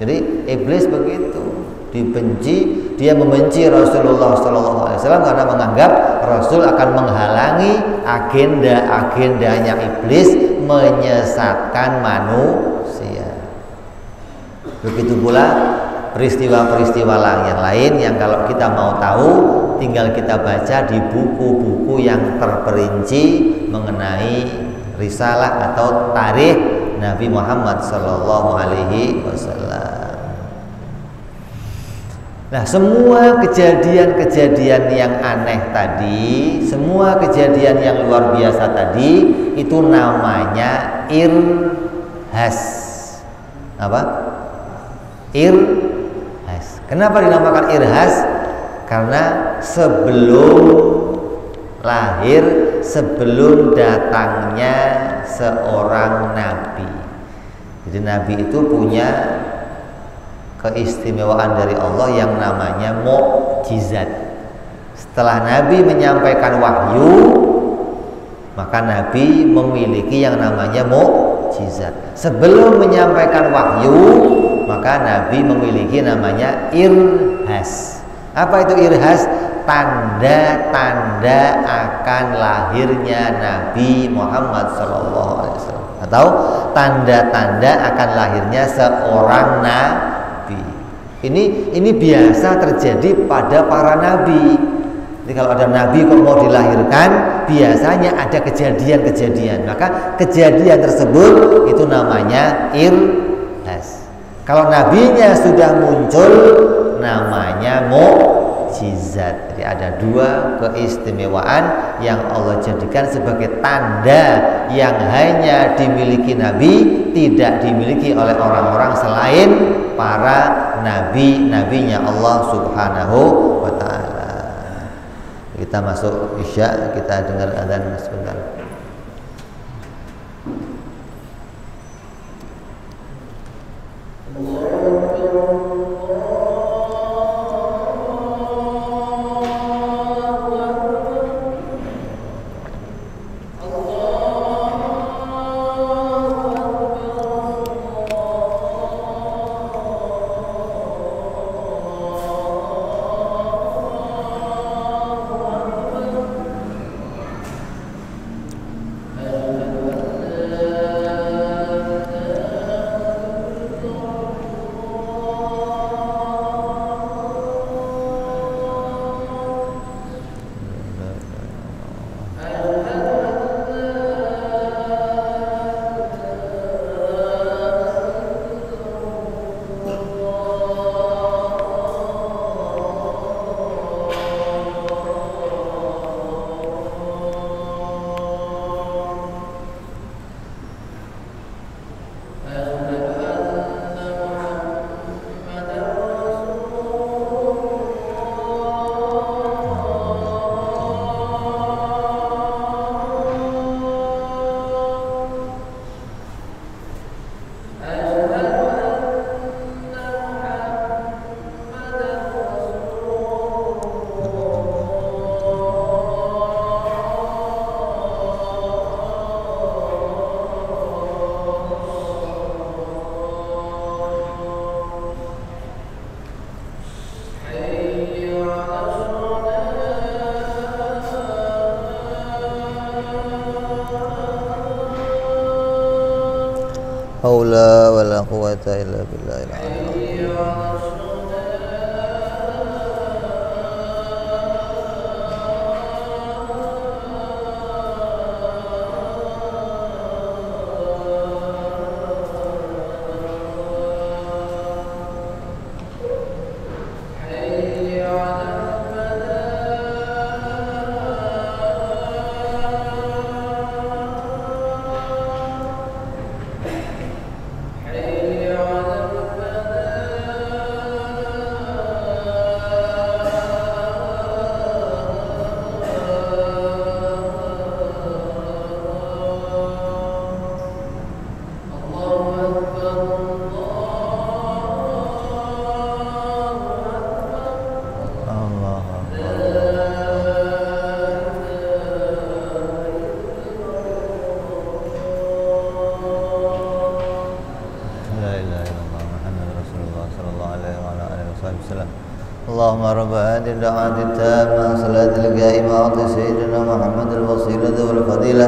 Speaker 1: Jadi iblis begitu, dibenci. Dia membenci Rasulullah SAW karena menganggap Rasul akan menghalangi agenda-agendanya iblis, menyesatkan manusia. Begitu pula peristiwa-peristiwa yang lain yang kalau kita mau tahu tinggal kita baca di buku-buku yang terperinci mengenai risalah atau tarikh Nabi Muhammad Sallallahu Alaihi Wasallam. Nah, semua kejadian-kejadian yang aneh tadi, semua kejadian yang luar biasa tadi itu namanya irhas. Apa? Irhas. Kenapa dinamakan irhas? Karena sebelum lahir, sebelum datangnya seorang nabi. Jadi nabi itu punya keistimewaan dari Allah yang namanya mukjizat. Setelah nabi menyampaikan wahyu, maka nabi memiliki yang namanya mukjizat. Sebelum menyampaikan wahyu, maka nabi memiliki namanya irhas. Apa itu irhas? Tanda-tanda akan lahirnya Nabi Muhammad SAW, atau tanda-tanda akan lahirnya seorang nabi. Ini biasa terjadi pada para nabi. Jadi kalau ada nabi kok mau dilahirkan, biasanya ada kejadian-kejadian. Maka kejadian tersebut itu namanya irhas. Kalau nabinya sudah muncul, namanya mukjizat. Jadi ada dua keistimewaan yang Allah jadikan sebagai tanda yang hanya dimiliki nabi, tidak dimiliki oleh orang-orang selain para nabi-nabinya Allah Subhanahu wa ta'ala. Kita masuk Isya, kita dengar adzan sebentar. haula wala quwata illa billahil aliyyil azim. اللهم رب هذه الدعوة التامة صلاة القائمة أعط سيدنا محمد الوسيلة والفضيلة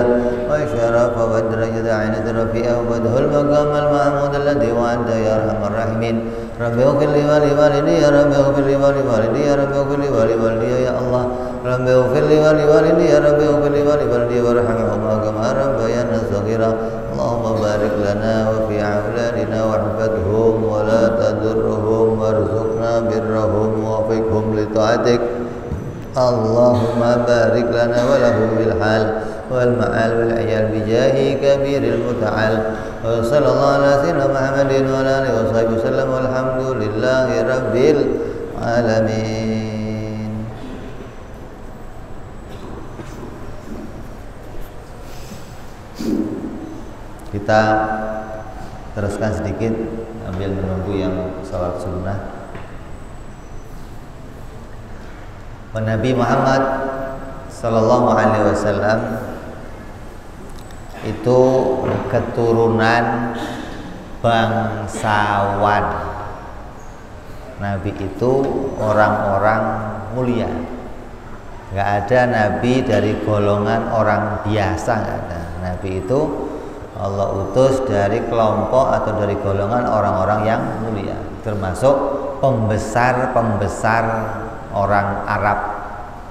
Speaker 1: والشرف والدرجة عينة رفيئة وبده المقام المحمود الذي وأنت يا أرحم الراحمين رب اغفر لي ولوالدي يا رب اغفر لي ولوالدي يا رب اغفر لي ولوالدي يا الله رب اغفر لي ولوالدي يا رب اغفر لي ولوالدي وارحمهما كما ربيانا صغيرا اللهم بارك لنا وفي أولادنا واحفظهم ولا تضرهم وارزقنا برهم ووفقهم لطاعتك اللهم بارك لنا ولهم بالحال والمعال والعيال بجاه كبير المتعال وصلى الله على سيدنا محمد وعلى آله وصحبه وسلم والحمد لله رب العالمين. Kita teruskan sedikit sambil menunggu yang salat sunnah. Nabi Muhammad Sallallahu Alaihi Wasallam itu keturunan bangsawan. Nabi itu orang-orang mulia. Nggak ada nabi dari golongan orang biasa, nggak ada. Nabi itu Allah utus dari kelompok atau dari golongan orang-orang yang mulia, termasuk pembesar-pembesar orang Arab,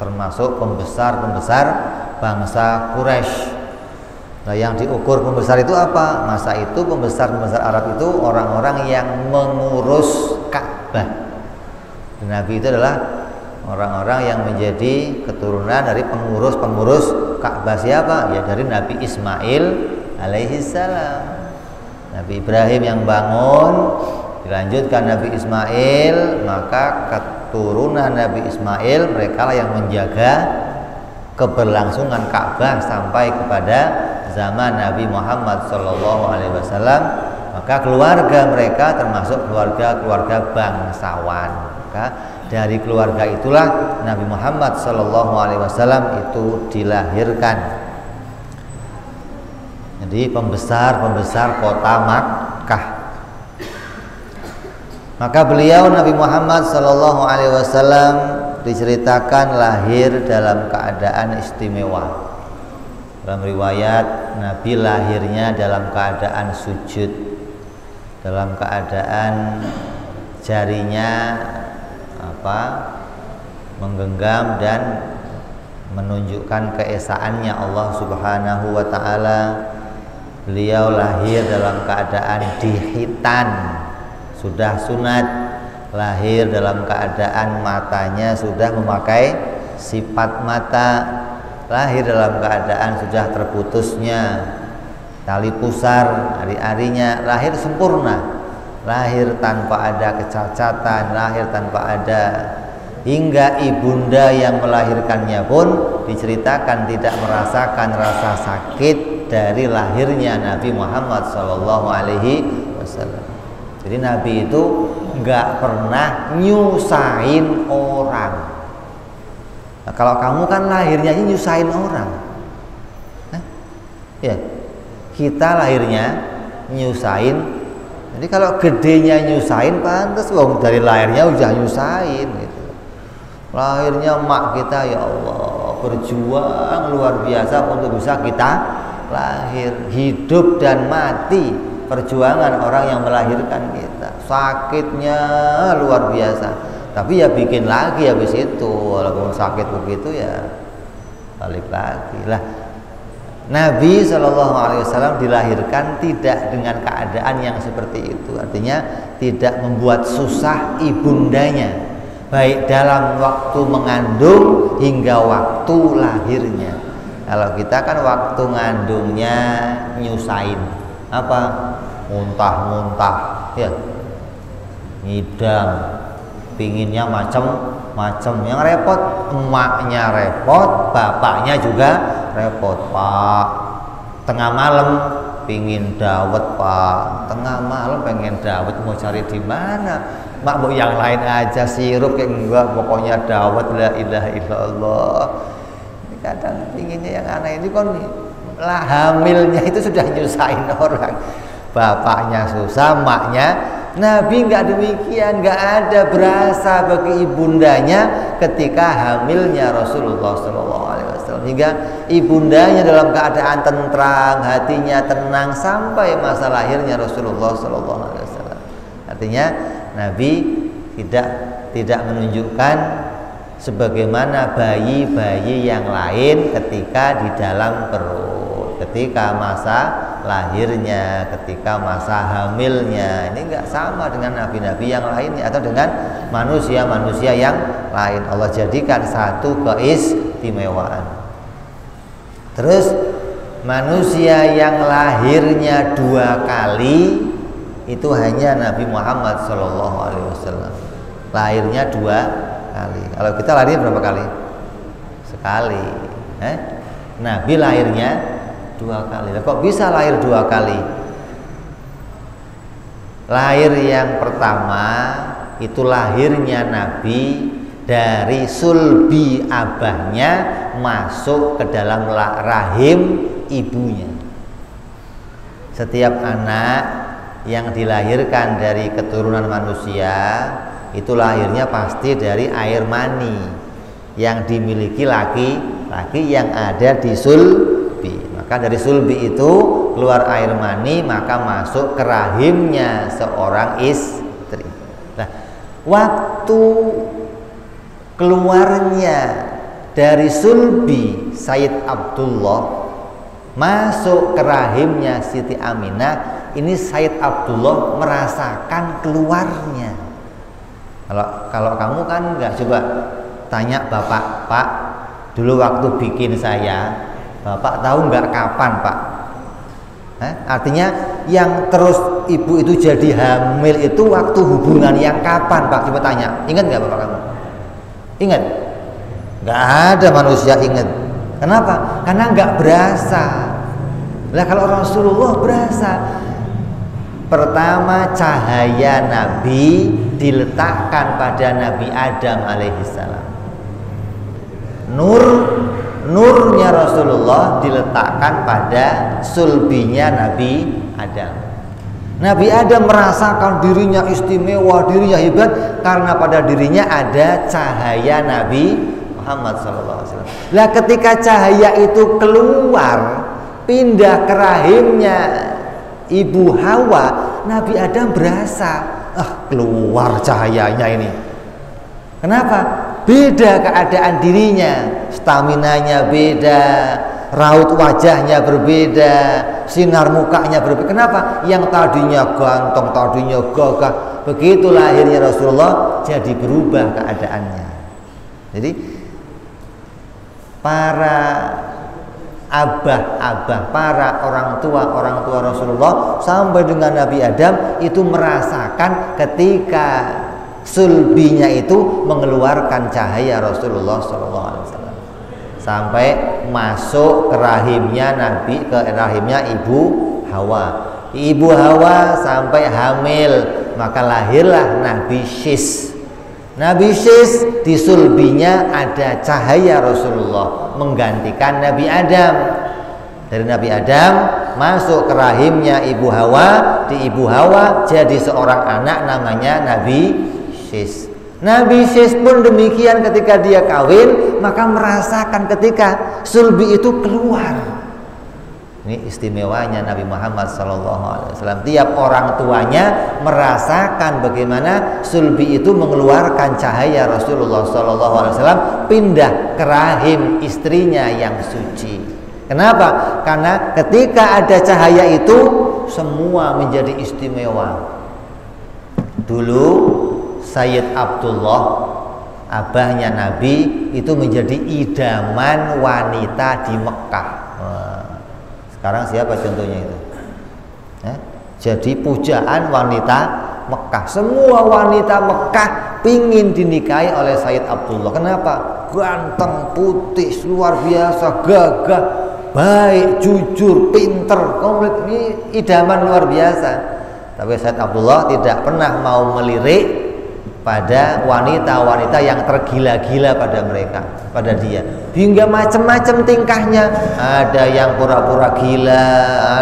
Speaker 1: termasuk pembesar-pembesar bangsa Quraisy. Nah, yang diukur pembesar itu apa? Masa itu pembesar-pembesar Arab itu orang-orang yang mengurus Ka'bah. Nabi itu adalah orang-orang yang menjadi keturunan dari pengurus-pengurus Ka'bah. Siapa? Ya dari Nabi Ismail alaihi salam. Nabi Ibrahim yang bangun, dilanjutkan Nabi Ismail, maka keturunan Nabi Ismail mereka lah yang menjaga keberlangsungan Ka'bah sampai kepada zaman Nabi Muhammad Sallallahu Alaihi Wasallam. Maka keluarga mereka termasuk keluarga bangsawan. Maka dari keluarga itulah Nabi Muhammad Sallallahu Alaihi Wasallam itu dilahirkan. Jadi pembesar kota Makkah. Maka beliau Nabi Muhammad Sallallahu Alaihi Wasallam diceritakan lahir dalam keadaan istimewa. Dalam riwayat Nabi lahirnya dalam keadaan sujud, dalam keadaan jarinya menggenggam dan menunjukkan keesaannya Allah Subhanahu wa taala. Beliau lahir dalam keadaan dihitan, sudah sunat, lahir dalam keadaan matanya sudah memakai sifat mata, lahir dalam keadaan sudah terputusnya tali pusar ari-arinya, lahir sempurna, lahir tanpa ada kecacatan, lahir tanpa ada, hingga ibunda yang melahirkannya pun diceritakan tidak merasakan rasa sakit dari lahirnya Nabi Muhammad Sallallahu Alaihi Wasallam. Jadi Nabi itu nggak pernah nyusahin orang. Nah, kalau kamu kan lahirnya nyusahin orang, ya kita lahirnya nyusahin. Jadi kalau gedenya nyusahin, pantas wong dari lahirnya udah nyusahin gitu. Lahirnya mak kita, ya Allah, berjuang luar biasa untuk bisa kita lahir, hidup dan mati, perjuangan orang yang melahirkan kita, sakitnya luar biasa. Tapi ya bikin lagi habis itu, walaupun sakit begitu ya balik lagi lah. Nabi SAW dilahirkan tidak dengan keadaan yang seperti itu, artinya tidak membuat susah ibundanya, baik dalam waktu mengandung hingga waktu lahirnya. Kalau kita kan waktu ngandungnya nyusahin, apa? Muntah-muntah, ya, ngidam, pinginnya macem-macem. Yang repot emaknya repot, bapaknya juga repot. Pak, tengah malam pingin dawet, Pak, tengah malam pengen dawet, mau cari di mana? Mak mau yang lain aja, sirup kayak enggak, pokoknya dawet, la ilaha illallah. Kadang pinginnya yang aneh ini kan lah, hamilnya itu sudah nyusahin orang, bapaknya susah, maknya Nabi nggak demikian, nggak ada berasa bagi ibundanya ketika hamilnya Rasulullah SAW, hingga ibundanya dalam keadaan tentrang, hatinya tenang sampai masa lahirnya Rasulullah SAW. Artinya Nabi tidak menunjukkan sebagaimana bayi-bayi yang lain ketika di dalam perut, ketika masa lahirnya, ketika masa hamilnya. Ini enggak sama dengan nabi-nabi yang lainnya atau dengan manusia-manusia yang lain. Allah jadikan satu keistimewaan. Terus manusia yang lahirnya 2 kali itu hanya Nabi Muhammad SAW. Lahirnya 2 kali. Kalau kita lahirnya berapa kali? Sekali. Nabi lahirnya 2 kali. Kok bisa lahir 2 kali? Lahir yang pertama itu lahirnya Nabi dari sulbi abahnya masuk ke dalam rahim ibunya. Setiap anak yang dilahirkan dari keturunan manusia itu lahirnya pasti dari air mani yang dimiliki laki-laki yang ada di sulbi. Maka dari sulbi itu keluar air mani, maka masuk ke rahimnya seorang istri. Nah, waktu keluarnya dari sulbi Sayyid Abdullah masuk ke rahimnya Siti Aminah, ini Sayyid Abdullah merasakan keluarnya. Kalau kamu kan nggak, coba tanya bapak, Pak, dulu waktu bikin saya, bapak tahu nggak kapan, Pak? Artinya yang terus ibu itu jadi hamil itu waktu hubungan yang kapan, Pak? Coba tanya, ingat nggak bapak kamu? Ingat? Nggak ada manusia ingat. Kenapa? Karena nggak berasa. Nah, kalau Rasulullah berasa. Pertama, cahaya Nabi diletakkan pada Nabi Adam alaihissalam. Nurnya Rasulullah diletakkan pada sulbinya Nabi Adam. Nabi Adam merasakan dirinya istimewa, dirinya hebat karena pada dirinya ada cahaya Nabi Muhammad SAW. Lah ketika cahaya itu keluar pindah ke rahimnya Ibu Hawa, Nabi Adam berasa, keluar cahayanya ini. Kenapa? Beda keadaan dirinya, staminanya beda, raut wajahnya berbeda, sinar mukanya berbeda. Kenapa? Yang tadinya ganteng, tadinya gagah, begitu lahirnya Rasulullah jadi berubah keadaannya. Jadi para abah-abah, para orang tua Rasulullah sampai dengan Nabi Adam itu merasakan ketika sulbinya itu mengeluarkan cahaya Rasulullah SAW sampai masuk ke rahimnya Nabi, ke rahimnya Ibu Hawa. Ibu Hawa sampai hamil, maka lahirlah Nabi Syis. Nabi Syis di sulbinya ada cahaya Rasulullah menggantikan Nabi Adam. Dari Nabi Adam masuk ke rahimnya Ibu Hawa, di Ibu Hawa jadi seorang anak namanya Nabi Syis. Nabi Syis pun demikian, ketika dia kawin maka merasakan ketika sulbi itu keluar. Ini istimewanya Nabi Muhammad SAW. Tiap orang tuanya merasakan bagaimana sulbi itu mengeluarkan cahaya Rasulullah SAW pindah ke rahim istrinya yang suci. Kenapa? Karena ketika ada cahaya itu semua menjadi istimewa. Dulu Sayyid Abdullah, abahnya Nabi, itu menjadi idaman wanita di Mekah. Sekarang siapa contohnya itu? Jadi pujaan wanita Mekah. Semua wanita Mekah pingin dinikahi oleh Sayyid Abdullah. Kenapa? Ganteng, putih, luar biasa, gagah, baik, jujur, pinter, komplit. Ini idaman luar biasa. Tapi Sayyid Abdullah tidak pernah mau melirik pada wanita-wanita yang tergila-gila pada dia, hingga macam-macam tingkahnya. Ada yang pura-pura gila,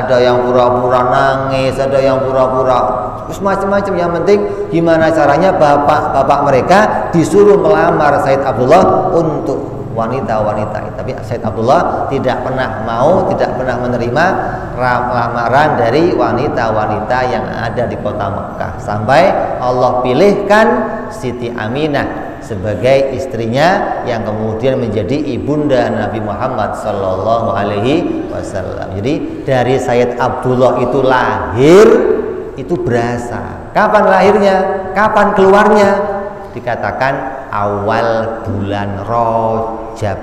Speaker 1: ada yang pura-pura nangis, ada yang pura-pura terus macam-macam. Yang penting gimana caranya bapak-bapak mereka disuruh melamar Sayyid Abdullah untuk wanita-wanita. Tapi Sayyid Abdullah tidak pernah mau, tidak pernah menerima lamaran dari wanita-wanita yang ada di kota Mekah, sampai Allah pilihkan Siti Aminah sebagai istrinya yang kemudian menjadi ibunda Nabi Muhammad Sallallahu Alaihi Wasallam. Jadi dari Sayyid Abdullah itu lahir itu berasa. Kapan lahirnya? Kapan keluarnya? Dikatakan awal bulan Rajab.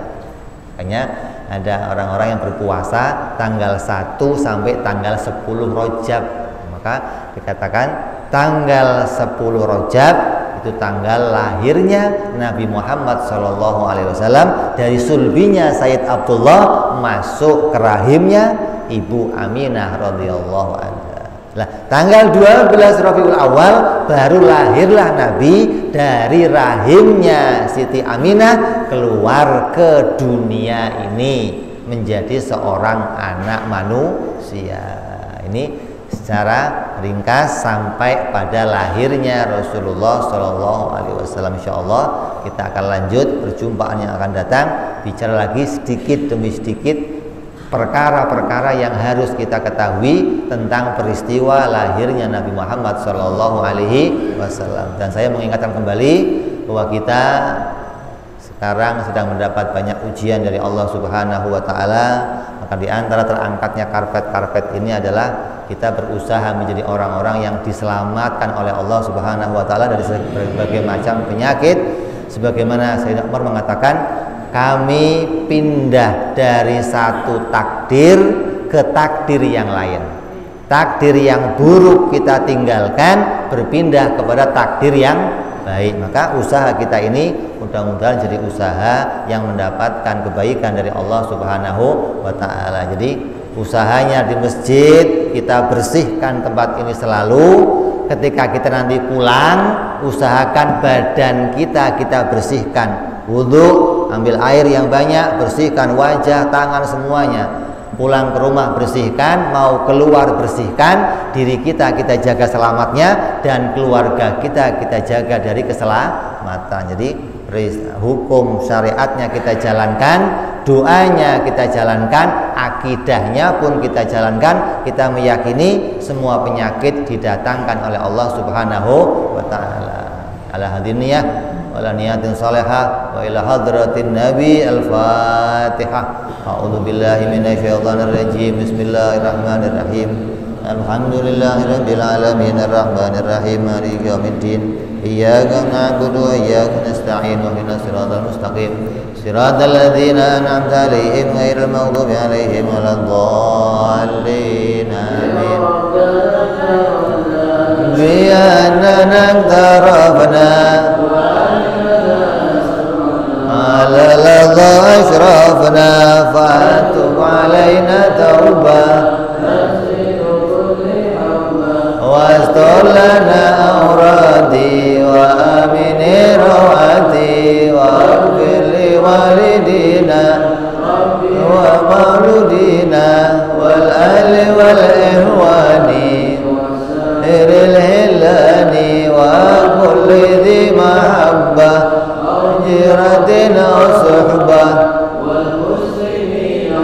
Speaker 1: Makanya ada orang-orang yang berpuasa tanggal 1 sampai tanggal 10 Rajab. Maka dikatakan tanggal 10 Rajab itu tanggal lahirnya Nabi Muhammad SAW. Dari sulbinya Sayyid Abdullah masuk ke rahimnya Ibu Aminah radhiyallahu anha. Nah, tanggal 12 Rabiul Awal baru lahirlah Nabi dari rahimnya Siti Aminah keluar ke dunia ini menjadi seorang anak manusia. Ini secara ringkas sampai pada lahirnya Rasulullah Shallallahu Alaihi Wasallam. Insyaallah kita akan lanjut perjumpaan yang akan datang, bicara lagi sedikit demi sedikit perkara-perkara yang harus kita ketahui tentang peristiwa lahirnya Nabi Muhammad Sallallahu Alaihi Wasallam. Dan saya mengingatkan kembali bahwa kita sekarang sedang mendapat banyak ujian dari Allah Subhanahu Wa Taala. Maka di antara terangkatnya karpet-karpet ini adalah kita berusaha menjadi orang-orang yang diselamatkan oleh Allah Subhanahu Wa Taala dari berbagai macam penyakit. Sebagaimana Sayyidina Umar mengatakan, kami pindah dari satu takdir ke takdir yang lain. Takdir yang buruk kita tinggalkan, berpindah kepada takdir yang baik. Maka usaha kita ini mudah-mudahan jadi usaha yang mendapatkan kebaikan dari Allah Subhanahu wa Ta'ala. Jadi usahanya di masjid kita bersihkan tempat ini selalu. Ketika kita nanti pulang, usahakan badan kita bersihkan. Wudu, ambil air yang banyak, bersihkan wajah, tangan, semuanya. Pulang ke rumah bersihkan, mau keluar bersihkan. Diri kita jaga selamatnya, dan keluarga kita jaga dari keselamatan. Jadi hukum syariatnya kita jalankan, doanya kita jalankan, akidahnya pun kita jalankan. Kita meyakini semua penyakit didatangkan oleh Allah Subhanahu wa Ta'ala. Ala hadiniyah wala niyatin salihah wa ila hadratin nabi. Al-Fatihah. A'udzu billahi minasyaitonir rajim. Bismillahirrahmanirrahim. Alhamdulillahirabbil alamin arrahmanir rahim maliki yaumiddin. Iyyaka na'budu wa iyyaka nasta'in. Ihdinas siratal mustaqim. Siratal ladzina an'amta 'alaihim ghairil maghdubi 'alaihim waladdallin. Amin. بأننا اقتربنا على لظى أشرفنا فأتب علينا توبة واستر لنا أورادي وآمن رواتي واغفر لوالدينا ومولودينا والأهل والإخوان الهلال وكل ذي محبة جيرة وصحبة والمسلمين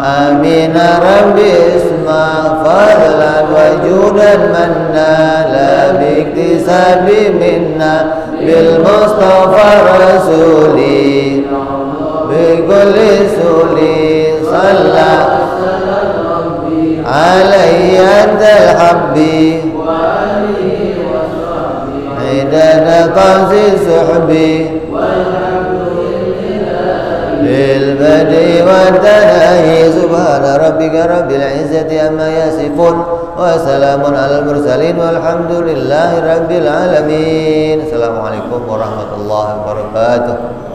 Speaker 1: آمين ربي اسمع فضلا وجودا منا لا باكتساب منا بالمصطفى رسولي بكل سولي صلى علي أنت الحبي وآله وصحبه عندنا قاسي صحبي والحمد لله للبدء والتناهي. سبحان ربك رب العزة عما يصفون وسلام على المرسلين والحمد لله رب العالمين. Assalamualaikum warahmatullahi wabarakatuh.